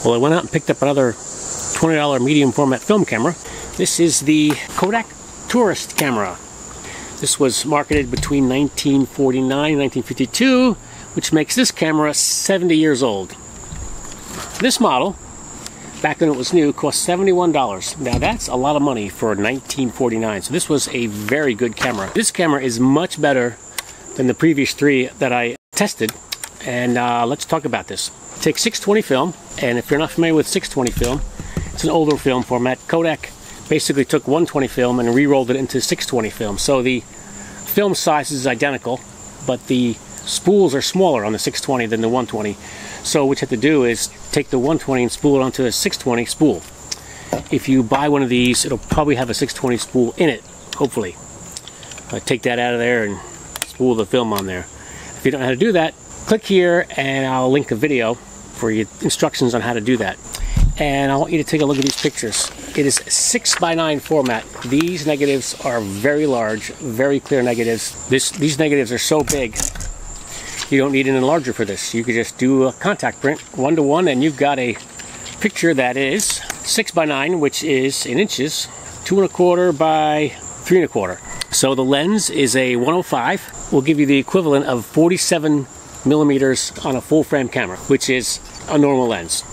Well, I went out and picked up another $20 medium format film camera. This is the Kodak Tourist camera. This was marketed between 1949 and 1952, which makes this camera 70 years old. This model, back when it was new, cost $71. Now that's a lot of money for 1949, so this was a very good camera. This camera is much better than the previous three that I tested, and let's talk about this. Take 620 film, and if you're not familiar with 620 film, it's an older film format. Kodak basically took 120 film and re-rolled it into 620 film. So the film size is identical, but the spools are smaller on the 620 than the 120. So what you have to do is take the 120 and spool it onto a 620 spool. If you buy one of these, it'll probably have a 620 spool in it, hopefully. Take that out of there and spool the film on there. If you don't know how to do that, click here and I'll link a video for you, instructions on how to do that. And I want you to take a look at these pictures. It is 6:9 format. These negatives are very large, very clear negatives. These negatives are so big, you don't need an enlarger for this. You could just do a contact print 1:1 and you've got a picture that is 6:9, which is in inches, 2 1/4 by 3 1/4. So the lens is a 105. Will give you the equivalent of 47 millimeters on a full frame camera, which is a normal lens.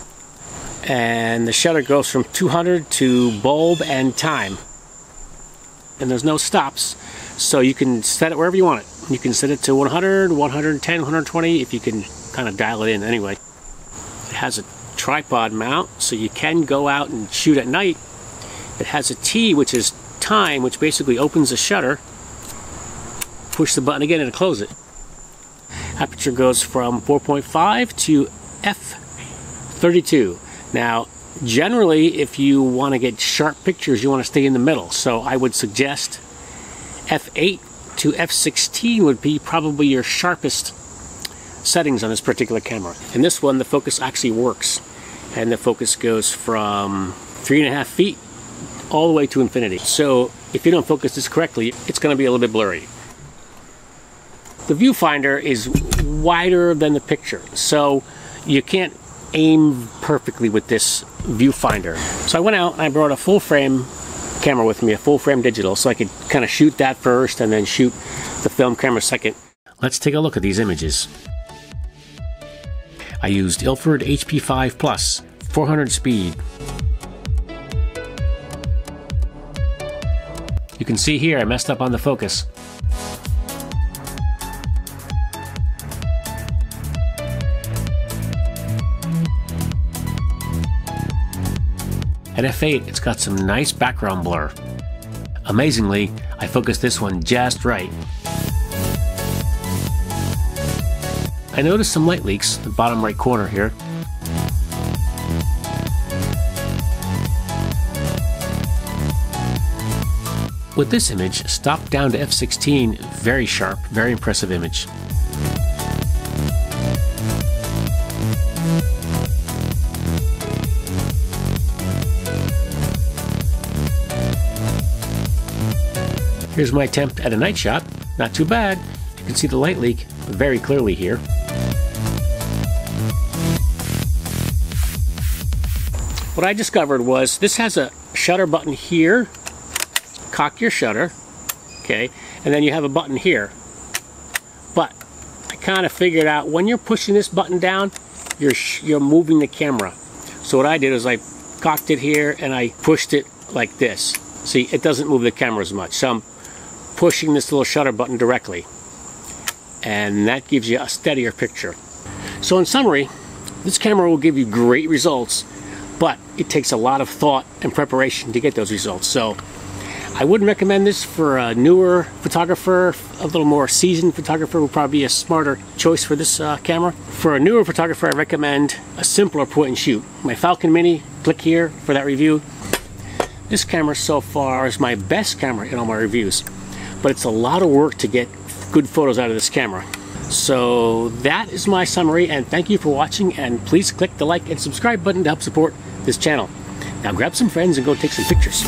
And the shutter goes from 200 to bulb and time. And there's no stops, so you can set it wherever you want it. You can set it to 100, 110, 120, if you can kind of dial it in anyway. It has a tripod mount, so you can go out and shoot at night. It has a T, which is time, which basically opens the shutter. Push the button again and close it. Aperture goes from 4.5 to f32. Now, generally, if you want to get sharp pictures, you want to stay in the middle. So I would suggest f8 to f16 would be probably your sharpest settings on this particular camera. In this one, the focus actually works. And the focus goes from 3.5 feet all the way to infinity. So if you don't focus this correctly, it's going to be a little bit blurry. The viewfinder is wider than the picture, so you can't aim perfectly with this viewfinder. So I went out and I brought a full frame camera with me, a full frame digital, so I could kind of shoot that first and then shoot the film camera second. Let's take a look at these images. I used Ilford HP5 Plus, 400 speed. You can see here I messed up on the focus. At f8, it's got some nice background blur. Amazingly, I focused this one just right. I noticed some light leaks in the bottom right corner here. With this image, stop down to f16, very sharp, very impressive image. Here's my attempt at a night shot. Not too bad. You can see the light leak very clearly here. What I discovered was this has a shutter button here. Cock your shutter, okay, and then you have a button here. But I kind of figured out when you're pushing this button down, you're moving the camera. So what I did is I cocked it here and I pushed it like this. See, it doesn't move the camera as much. So I'm pushing this little shutter button directly, and that gives you a steadier picture. So in summary, this camera will give you great results, but it takes a lot of thought and preparation to get those results. So I wouldn't recommend this for a newer photographer. A little more seasoned photographer would probably be a smarter choice for this camera. For a newer photographer, I recommend a simpler point and shoot. My Falcon Mini, click here for that review. This camera so far is my best camera in all my reviews, but it's a lot of work to get good photos out of this camera. So that is my summary, and thank you for watching, and please click the like and subscribe button to help support this channel. Now grab some friends and go take some pictures.